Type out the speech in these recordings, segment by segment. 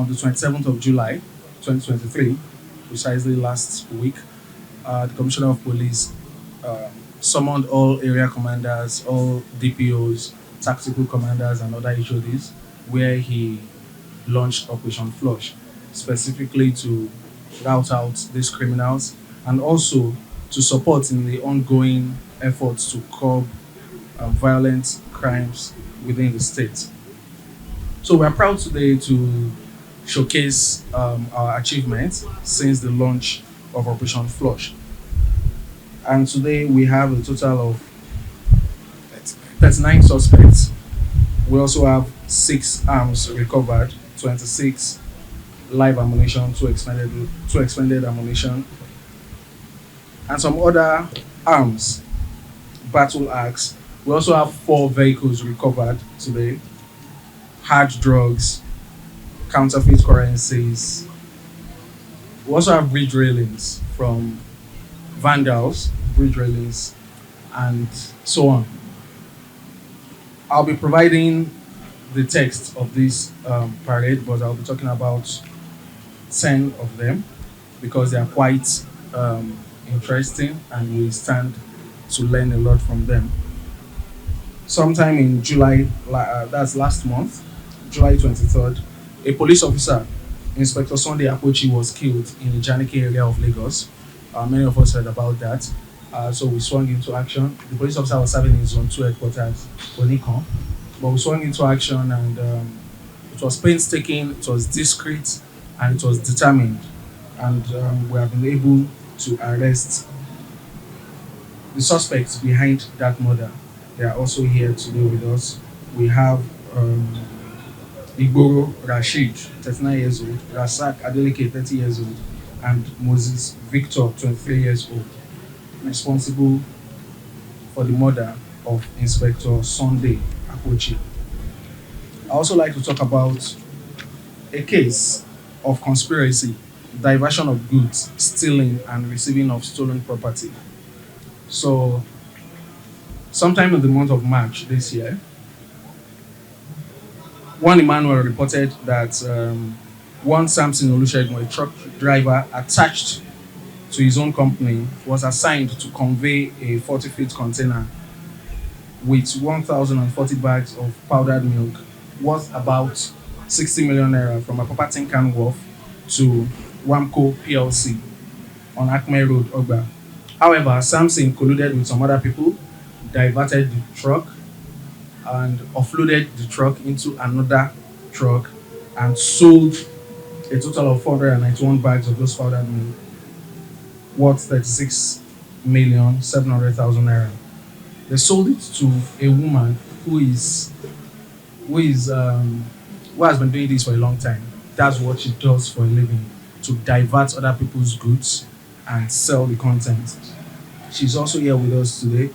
on the 27th of July, 2023, precisely last week, the Commissioner of Police uh, summoned all area commanders, all DPOs, tactical commanders, and other HODs, where he launched Operation Flush, specifically to rout out these criminals and also to support in the ongoing efforts to curb violent crimes within the state. So we're proud today to showcase our achievements since the launch of Operation Flush. And today we have a total of 39 suspects. We also have 6 arms recovered, 26 live ammunition, two expended ammunition, and some other arms, battle axe. We also have 4 vehicles recovered today, hard drugs, counterfeit currencies. We also have bridge railings from vandals, bridge railings, and so on. I'll be providing the text of this parade, but I'll be talking about 10 of them because they are quite interesting and we stand to learn a lot from them. Sometime in July, that's last month, July 23rd, a police officer, Inspector Sunday Apochi, was killed in the Janike area of Lagos. Many of us heard about that. So we swung into action. The police officer was serving in Zone 2 headquarters, Onikon. But we swung into action and it was painstaking, it was discreet, and it was determined. And we have been able to arrest the suspects behind that murder. They are also here today with us. We have Igboro Rashid, 39 years old, Rasak Adeleke, 30 years old, and Moses Victor, 23 years old, responsible for the murder of Inspector Sunday Apochi. I also like to talk about a case of conspiracy, diversion of goods, stealing, and receiving of stolen property. So, sometime in the month of March this year, one Emmanuel reported that one Samson Olusegun, a truck driver attached to his own company, was assigned to convey a 40-feet container with 1,040 bags of powdered milk worth about 60 million naira from a Papatin Can Wharf to Wamco PLC on Acme Road, Ogba. However, Samson colluded with some other people, diverted the truck, and offloaded the truck into another truck and sold a total of 491 bags of those powdered milk worth 36,700,000 naira. They sold it to a woman who has been doing this for a long time. That's what she does for a living, to divert other people's goods and sell the content. She's also here with us today.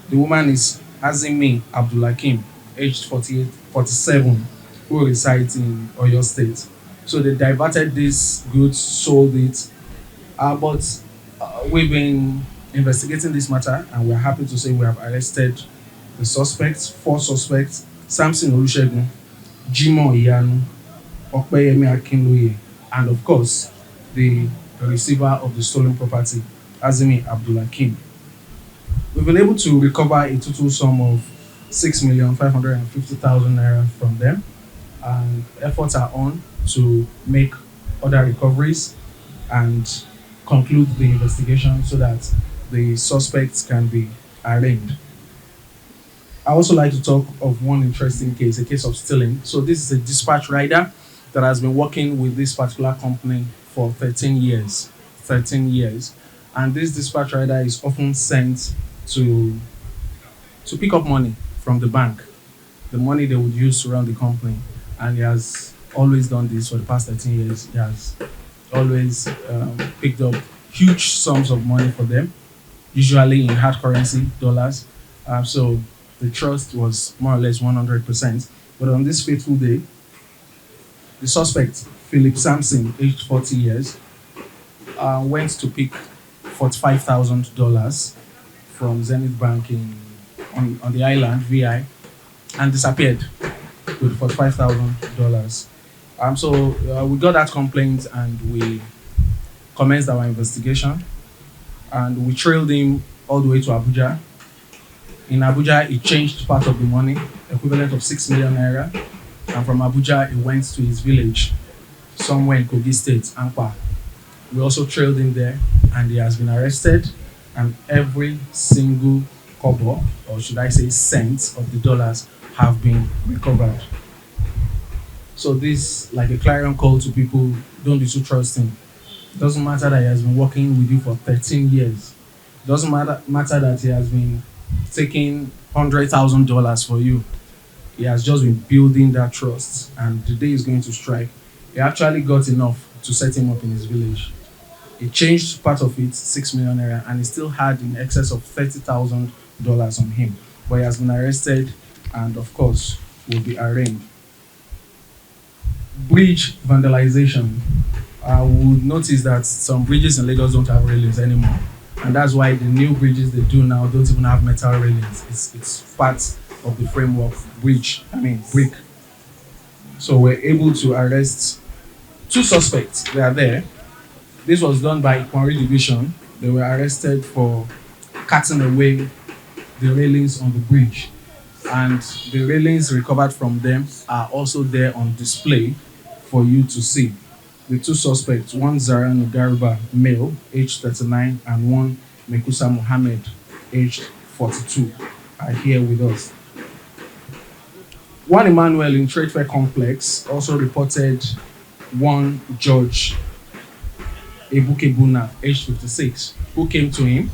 The woman is Azimi Abdulakim, aged 47, who resides in Oyo State. So they diverted these goods, sold it, but we've been investigating this matter and we're happy to say we have arrested the suspects, 4 suspects: Samson Olusegun, Jimo Iyanu, Okpeyemi Akinwunmi, and of course, the receiver of the stolen property, Azimi Abdulakim. We've been able to recover a total sum of 6,550,000 naira from them, and efforts are on to make other recoveries and conclude the investigation so that the suspects can be arraigned. I also like to talk of one interesting case, a case of stealing. So this is a dispatch rider that has been working with this particular company for 13 years. 13 years. And this dispatch rider is often sent to pick up money from the bank, the money they would use to run the company. And he has always done this for the past 13 years. He has always picked up huge sums of money for them, usually in hard currency, dollars. So the trust was more or less 100%. But on this fateful day, the suspect, Philip Sampson, aged 40 years, went to pick $45,000 from Zenith Bank on the island, VI, and disappeared with $45,000. We got that complaint and we commenced our investigation, and we trailed him all the way to Abuja. In Abuja, he changed part of the money, equivalent of 6 million naira, and from Abuja, he went to his village somewhere in Kogi State, Ampa. We also trailed him there, and he has been arrested, and every single kobo, or should I say cent, of the dollars have been recovered. So this, like a clarion call to people, don't be too trusting. Doesn't matter that he has been working with you for 13 years. Doesn't matter that he has been taking $100,000 for you. He has just been building that trust, and the day is going to strike. He actually got enough to set him up in his village. He changed part of it, 6 million naira, and he still had in excess of $30,000 on him. But he has been arrested, and of course, will be arraigned. Bridge vandalization. I would notice that some bridges in Lagos don't have railings anymore, and that's why the new bridges they do now don't even have metal railings. It's part of the framework bridge. I mean brick. So we're able to arrest two suspects. They are there. This was done by Prohibition. They were arrested for cutting away the railings on the bridge, and the railings recovered from them are also there on display for you to see. The two suspects, one Zara Nugaruba, male, aged 39, and one Mekusa Mohammed, aged 42, are here with us. One Emmanuel in Trade Fair Complex also reported one George Ebukebuna, aged 56, who came to him.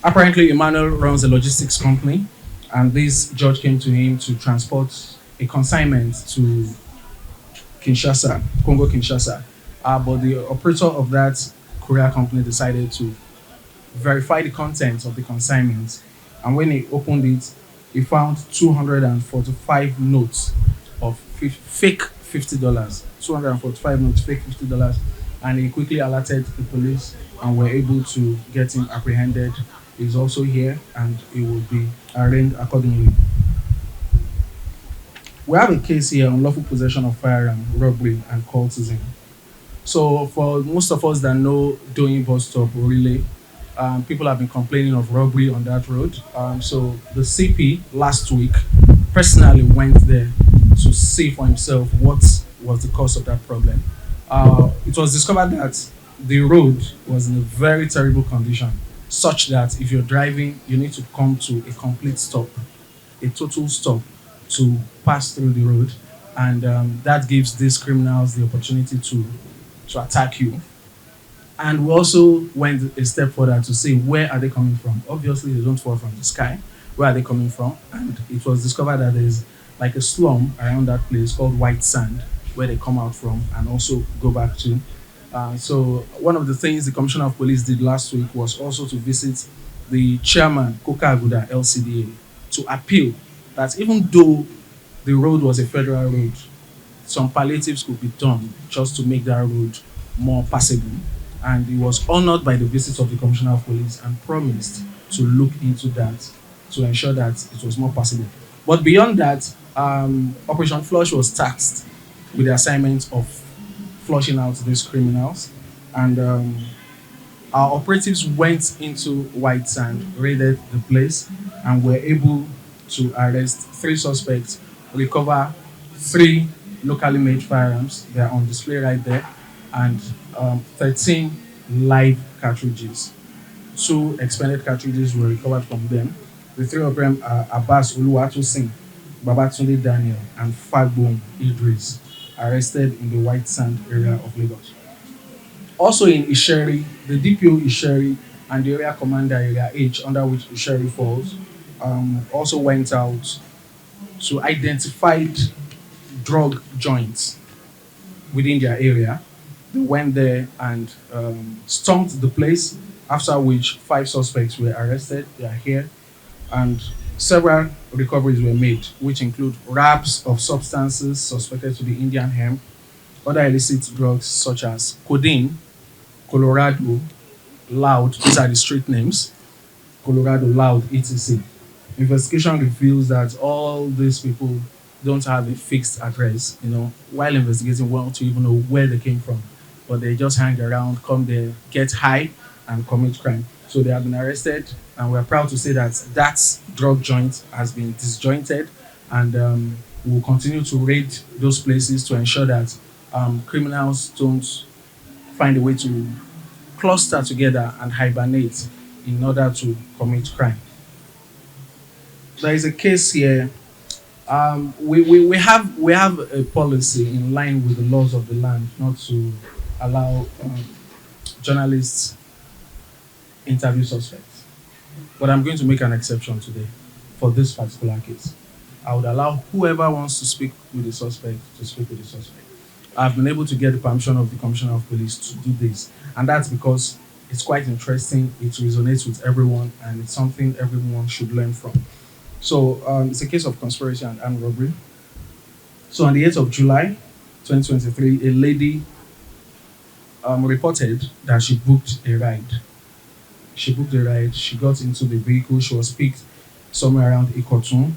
Apparently, Emmanuel runs a logistics company, and this George came to him to transport a consignment to Kinshasa, Congo Kinshasa. But the operator of that courier company decided to verify the contents of the consignment. And when he opened it, he found 245 notes of fake $50. 245 notes, fake $50. And he quickly alerted the police and were able to get him apprehended. He's also here and he will be arraigned accordingly. We have a case here on unlawful possession of firearm, robbery, and cultism. So for most of us that know Doyin bus stop or relay, people have been complaining of robbery on that road. So the CP last week personally went there to see for himself what was the cause of that problem. It was discovered that the road was in a very terrible condition, such that if you're driving, you need to come to a complete stop, a total stop to pass through the road. And that gives these criminals the opportunity to attack you. And we also went a step further to say, where are they coming from? Obviously, they don't fall from the sky. Where are they coming from? And it was discovered that there's like a slum around that place called White Sand, where they come out from and also go back to. So one of the things the Commissioner of Police did last week was also to visit the chairman, Koka Aguda LCDA, to appeal that even though the road was a federal road, some palliatives could be done just to make that road more passable. And he was honored by the visit of the Commissioner of Police and promised to look into that to ensure that it was more passable. But beyond that, Operation Flush was tasked with the assignment of flushing out these criminals. And our operatives went into White Sand, raided the place, and were able to arrest 3 suspects, recover 3 locally made firearms. They are on display right there, and 13 live cartridges. 2 expended cartridges were recovered from them. The 3 of them are Abbas Uluwatu Singh, Babatunde Daniel, and Fagbon Idris, arrested in the White Sand area of Lagos. Also in Isheri, the DPO Isheri and the area commander area H, under which Isheri falls, also went out to identify drug joints within their area. They went there and stormed the place, after which 5 suspects were arrested. They are here. And several recoveries were made, which include wraps of substances suspected to be Indian hemp, other illicit drugs such as codeine, Colorado, Loud, these are the street names, Colorado, Loud, etc. Investigation reveals that all these people don't have a fixed address. While investigating, want to even know where they came from, but they just hang around, come there, get high, and commit crime. So they have been arrested, and we're proud to say that that drug joint has been disjointed, and we'll continue to raid those places to ensure that criminals don't find a way to cluster together and hibernate in order to commit crime. There is a case here. We have a policy in line with the laws of the land not to allow journalists interview suspects. But I'm going to make an exception today for this particular case. I would allow whoever wants to speak with the suspect to speak with the suspect. I've been able to get the permission of the Commissioner of Police to do this, and that's because it's quite interesting, it resonates with everyone, and it's something everyone should learn from. So it's a case of conspiracy and armed robbery. So on the 8th of July, 2023, a lady reported that she booked a ride. She got into the vehicle, she was picked somewhere around Ikoton,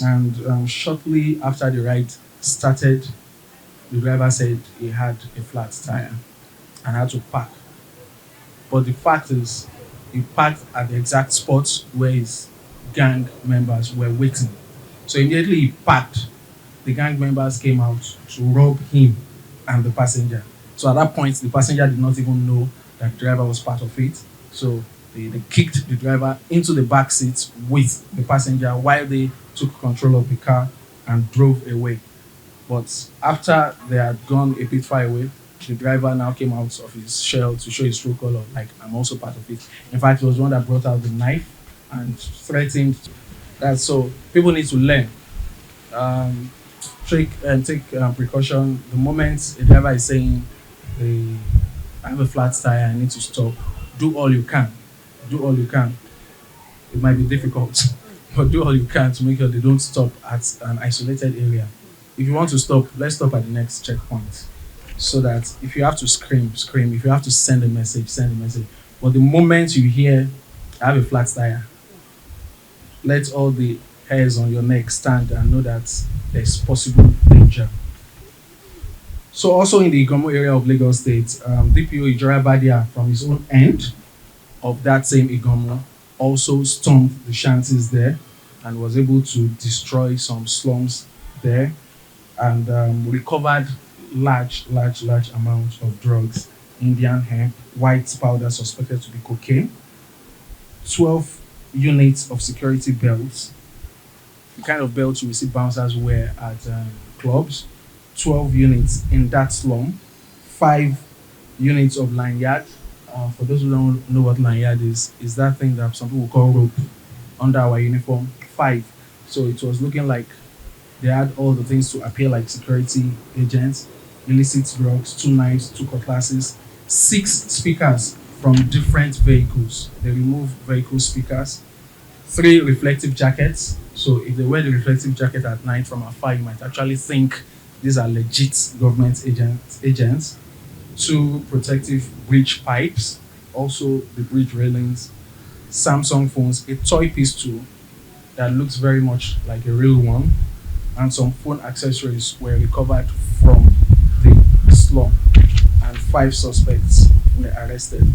and shortly after the ride started, the driver said he had a flat tire and had to park. But the fact is, he parked at the exact spot where his gang members were waiting. So immediately he parked, the gang members came out to rob him and the passenger. So at that point, the passenger did not even know that the driver was part of it. So they kicked the driver into the back seat with the passenger while they took control of the car and drove away. But after they had gone a bit far away, the driver now came out of his shell to show his true color, like, I'm also part of it. In fact, he was the one that brought out the knife and threatened that. So people need to learn. Take precaution. The moment a driver is saying, I have a flat tire, I need to stop, do all you can. Do all you can. It might be difficult, but do all you can to make sure they don't stop at an isolated area. If you want to stop, let's stop at the next checkpoint. So that if you have to scream, scream. If you have to send a message, send a message. But the moment you hear, I have a flat tire, let all the hairs on your neck stand and know that there's possible danger. So also in the Igomo area of Lagos State, DPO Ijora Badia from his own end of that same Igomo also stormed the shanties there and was able to destroy some slums there, and recovered large amounts of drugs, Indian hemp, white powder suspected to be cocaine, 12 units of security belts, the kind of belts you will see bouncers wear at clubs, 12 units in that slum, 5 units of lanyard. For those who don't know what lanyard is that thing that some people call rope under our uniform, 5. So it was looking like they had all the things to appear like security agents, illicit drugs, 2 knives, 2 cutlasses, 6 speakers from different vehicles. They removed vehicle speakers, 3 reflective jackets. So if they wear the reflective jacket at night from afar, you might actually think these are legit government agents. 2 protective bridge pipes, also the bridge railings, Samsung phones, a toy pistol that looks very much like a real one, and some phone accessories were recovered from the slum, and 5 suspects were arrested.